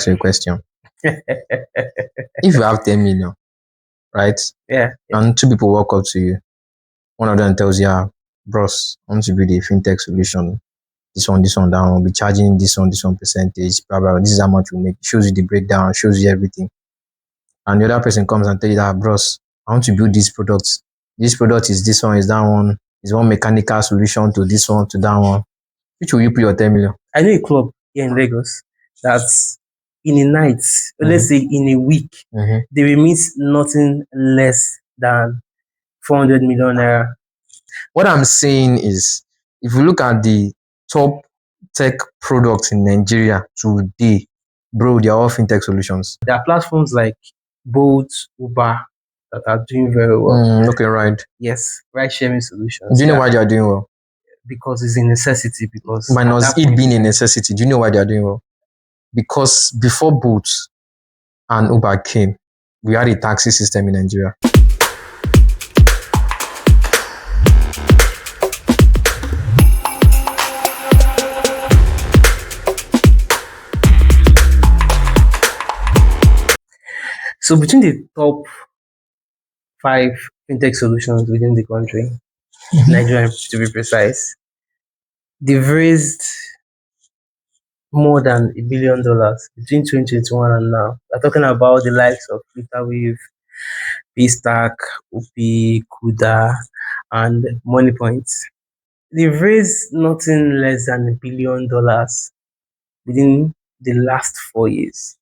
A question. If you have 10 million, right? Yeah. And two people walk up to you, one of them tells you, bros, I want to build a fintech solution. This one, that one, will be charging this one percentage, blah, blah, blah. This is how much we make. Shows you the breakdown, shows you everything. And the other person comes and tells you that, bros, I want to build this product. This product is this one, is that one, is one mechanical solution to this one, to that one. Which will you put your 10 million? I know a club here in Lagos that's in a night, let's say in a week, they will meet nothing less than 400 million naira. What I'm saying is, if you look at the top tech products in Nigeria today, bro, they are all fintech solutions. There are platforms like Bolt, Uber that are doing very well. Okay, right. Yes, ride sharing solutions. Do you know why they are doing well? Because it's a necessity. Because minus it being a necessity, do you know why they are doing well? Because before Bolt and Uber came, we had a taxi system in Nigeria. So between the top 5 fintech solutions within the country, Nigeria to be precise, they've raised more than $1 billion between 2021 and now. We're talking about the likes of Flitterwave, Paystack, OP, Kuda, and MoneyPoint. They've raised nothing less than $1 billion within the last 4 years.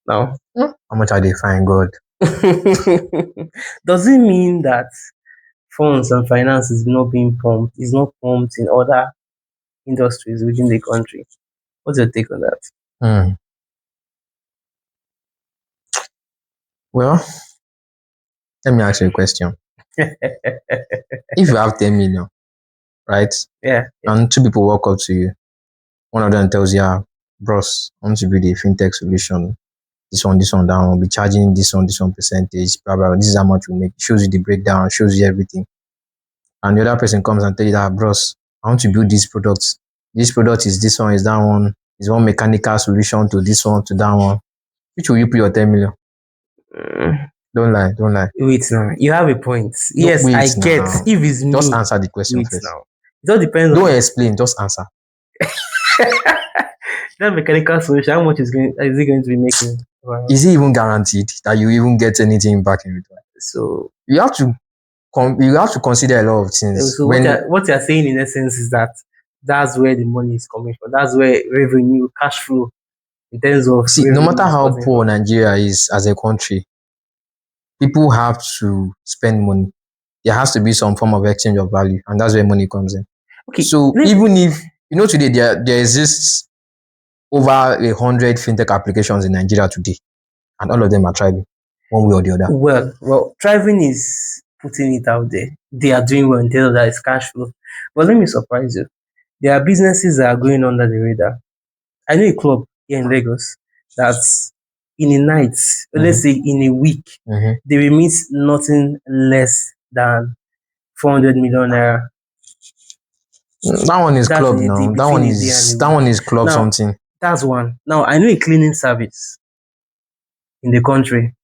Now, how much are they finding, God? Does it mean that funds and finance is not being pumped, is not pumped in other industries within the country? What's your take on that? Well, let me ask you a question. If you have 10 million, right? Yeah. And two people walk up to you, one of them tells you, bros, I want to build a fintech solution. This one, that one, will be charging this one percentage, blah, blah, blah. This is how much we make. Shows you the breakdown, shows you everything. And the other person comes and tells you that, bros, I want to build this product. This product is this one, is that one, is one mechanical solution to this one, to that one. Which will you put your 10 million? Don't lie. Wait now. You have a point. Yes, I get. Now. If it's me. Just answer the question first. Now. It all depends. Don't explain, just answer. That mechanical solution, how much is it going to be making? Wow. Is it even guaranteed that you even get anything back in return? So you have to consider a lot of things. So what you're saying in essence is that that's where the money is coming from. That's where revenue, cash flow, in terms of no matter how poor Nigeria is as a country, people have to spend money. There has to be some form of exchange of value, and that's where money comes in. Okay. So even if today there exists over 100 fintech applications in Nigeria today, and all of them are thriving one way or the other. Well, thriving is putting it out there. They are doing well in terms of that is cash flow. But let me surprise you. There are businesses that are going under the radar. I know a club here in Lagos that's in a night, let's say in a week, they will meet nothing less than 400 million naira. That one is club now. That one is club now, something. That's one. Now I know a cleaning service in the country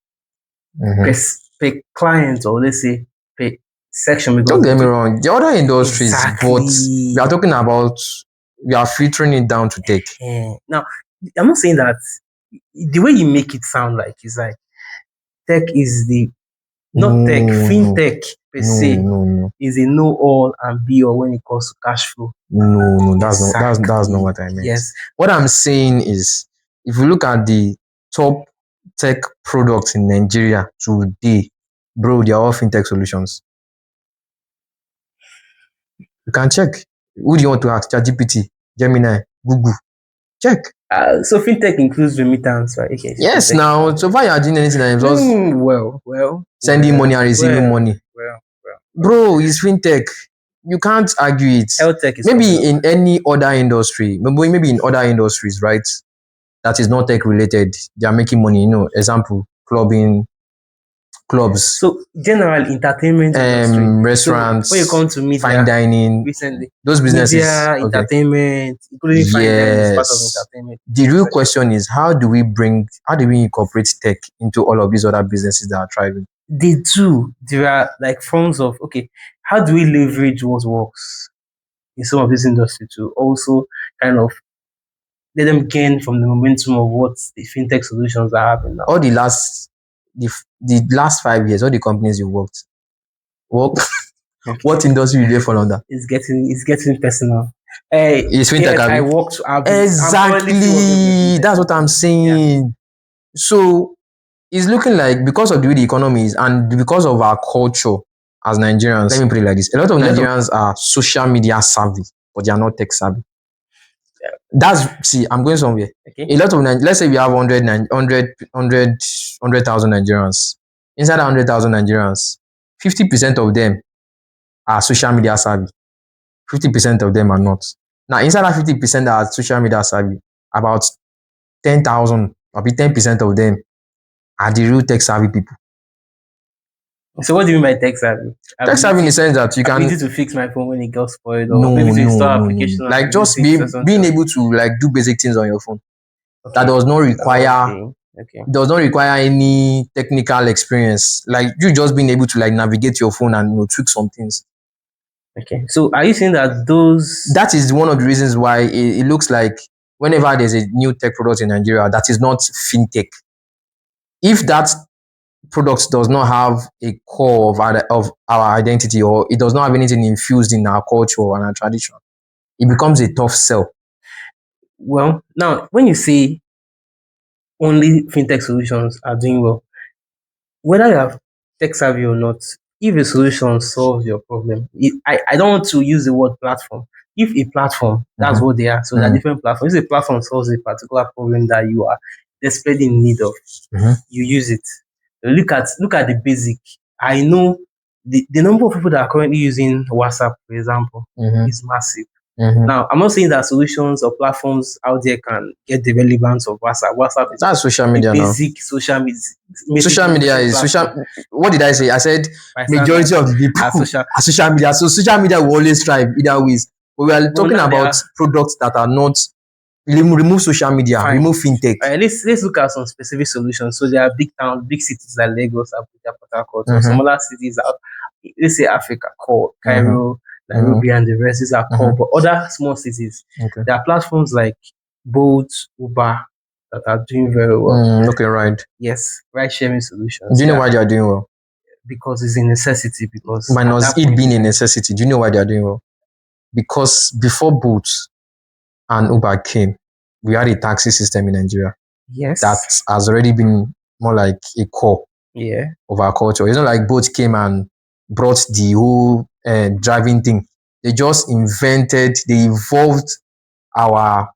per client, or let's say per section. Don't get me wrong, the other industries, but we are talking about, we are filtering it down to tech. Now, I'm not saying that the way you make it sound like is like tech is tech, fintech per se is a know all and be all when it comes to cash flow. No, that's not what I meant. Yes. What I'm saying is, if you look at the top tech products in Nigeria today, bro, they are all fintech solutions. You can check. Who do you want to ask? ChatGPT, Gemini, Google. Check. So fintech includes remittance, right? Okay. Yes, now, so far you are doing anything that involves sending money and receiving money. Bro, it's fintech. You can't argue it. Health tech is maybe in any other industry, maybe in other industries, right? That is not tech related. They are making money. Example, clubbing, clubs, So general entertainment industry. restaurants, So when you come to media, fine dining, recently, those businesses. media, Okay. entertainment, including fine dining is part of Yes. entertainment. The real question is how do we incorporate tech into all of these other businesses that are thriving? They do. There are like forms of, okay, how do we leverage what works in some of this industry to also kind of let them gain from the momentum of what the fintech solutions are having now? All the last 5 years, all the companies you worked, what what industry did they fall under? It's getting personal. It's fintech, Yes, I abi? worked. Exactly. That's what I'm saying. So it's looking like because of the way the economy is and because of our culture as Nigerians, let me put it like this. A lot of Nigerians are social media savvy, but they are not tech savvy. I'm going somewhere. Okay. A lot of let's say we have 100,000 Nigerians. Inside that 100,000 Nigerians, 50% of them are social media savvy. 50% of them are not. Now, inside that 50% that are social media savvy, about 10,000, maybe 10% of them are the real tech savvy people. So what do you mean by tech savvy? Tech savvy in the sense that you can ability to fix my phone when it got spoiled, or maybe to install application. Like just being able to like do basic things on your phone. Okay. That does not require Okay. does not require any technical experience. Like you just being able to like navigate your phone and tweak some things. Okay. So are you saying that that is one of the reasons why it looks like whenever there's a new tech product in Nigeria that is not fintech, if that product does not have a core of our identity or it does not have anything infused in our culture and our tradition, it becomes a tough sell. Well, now when you say only fintech solutions are doing well, whether you have tech savvy or not, if a solution solves your problem, I don't want to use the word platform. If a platform, that's what they are. So they're different platforms. If a platform solves a particular problem that you are desperately in need of, you use it. Look at the basic. I know the number of people that are currently using WhatsApp, for example, is massive. Now, I'm not saying that solutions or platforms out there can get the relevance of WhatsApp. WhatsApp is that's social media basic now. social media. Social media is social. What did I say? I said majority of the people are social media. So social media will always thrive either ways. But we are talking about products that are not. Remove social media, remove fintech. Let's look at some specific solutions. So there are big towns, big cities like Lagos, Abuja, Port Harcourt, or some other cities are, let's say Africa, core, Cairo, Nairobi, and the rest. These are core. But other small cities, there are platforms like Bolt, Uber that are doing very well. Okay, right. Yes, ride sharing solutions. Do you know why they are doing well? Because it's a necessity. Because minus it being a necessity. Do you know why they are doing well? Because before Bolt and Uber came, we had a taxi system in Nigeria. Yes. That has already been more like a core of our culture. It's not like Bolt came and brought the whole driving thing. They just they evolved our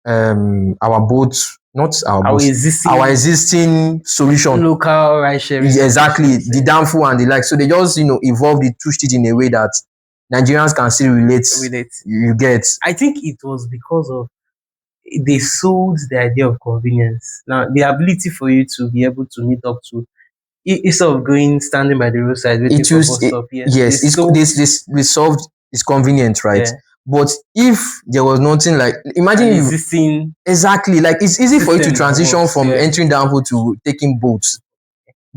boat, not our existing solution. Local ride sharing. Exactly. The downfall and the like. So they just, evolved it, pushed it in a way that Nigerians can still relate. You get. I think it was because of they sold the idea of convenience. Now, the ability for you to be able to meet up to instead of standing by the roadside waiting for bus stop. Yes, they solved it's convenient, right? Yeah. But if there was nothing like imagine existing exactly like it's easy for you to transition from entering downhill to taking boats.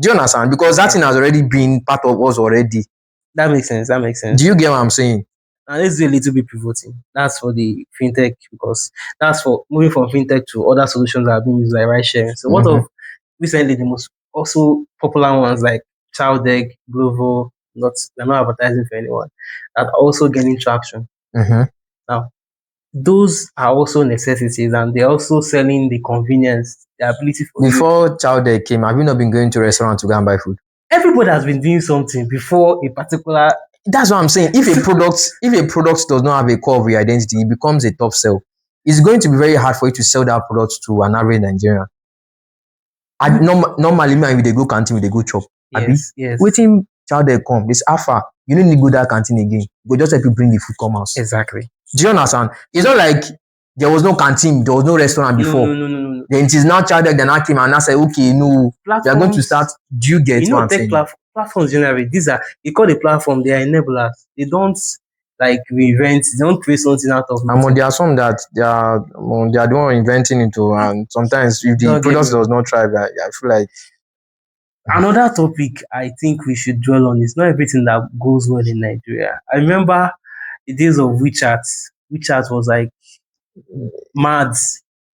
Do you understand? Because that thing has already been part of us already. That makes sense. Do you get what I'm saying? And let's do a little bit pivoting. That's for the fintech because that's for moving from fintech to other solutions that are being used like ride sharing. So what of recently the most also popular ones like Childeg, Glovo, they're not advertising for anyone, that are also gaining traction. Now, those are also necessities and they're also selling the convenience, the ability for before Childeg came, have you not been going to a restaurant to go and buy food? Everybody has been doing something before a particular. That's what I'm saying. If a product does not have a core of your identity, it becomes a top sell. It's going to be very hard for you to sell that product to an average Nigerian. Normally, when they go canteen, they go chop. Yes. Waiting Childeg come, this Alpha, you don't need to go that canteen again. Go just help you bring the food come out. Exactly. Do you understand? It's not like there was no canteen, there was no restaurant No, before. no, no, no, no. Then it is now child then I came and I said, okay, no, we are going to Platforms, start. Do you get you what know, I'm tech saying? platforms generally, these are, you call the platform, they are enablers. They don't like reinvent, they don't create something out of And nothing. there are some that they are the one inventing it too. And sometimes if the Don't get product me does wrong. not thrive, I feel like Another topic I think we should dwell on is not everything that goes well in Nigeria. I remember the days of WeChat. WeChat was like mad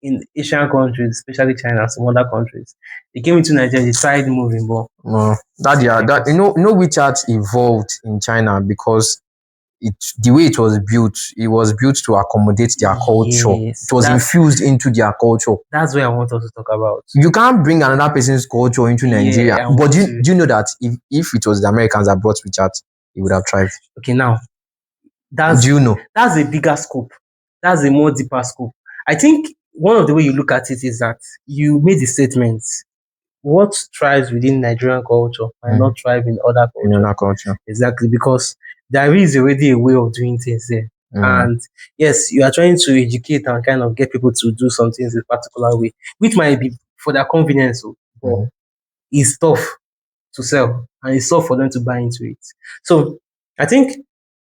in Asian countries, especially China and some other countries. They came into Nigeria, they tried moving, but that yeah, that WeChat evolved in China because the way it was built to accommodate their culture. yes, It was infused into their culture. that's what I want us to talk about. You can't bring another person's culture into Nigeria. Yeah, I But want do you know that if it was the Americans that brought WeChat, it would have thrived? okay, now Do you know? that's a bigger scope. That's a more deeper scope. I think one of the way you look at it is that you made the statement. What thrives within Nigerian culture might not thrive in other In cultures. another culture. Exactly, because there is already a way of doing things there. And yes, you are trying to educate and kind of get people to do some things a particular way, which might be for their convenience, but it's tough to sell and it's tough for them to buy into it. So I think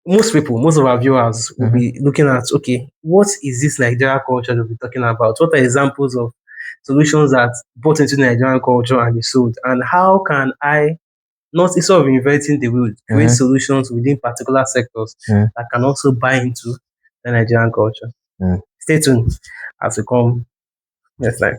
most people, most of our viewers will be looking at, okay, what is this Nigerian culture that we're talking about? What are examples of solutions that brought into Nigerian culture and is sold? And how can I not instead of inventing the wheel, create solutions within particular sectors that can also buy into the Nigerian culture? Stay tuned as we come next time.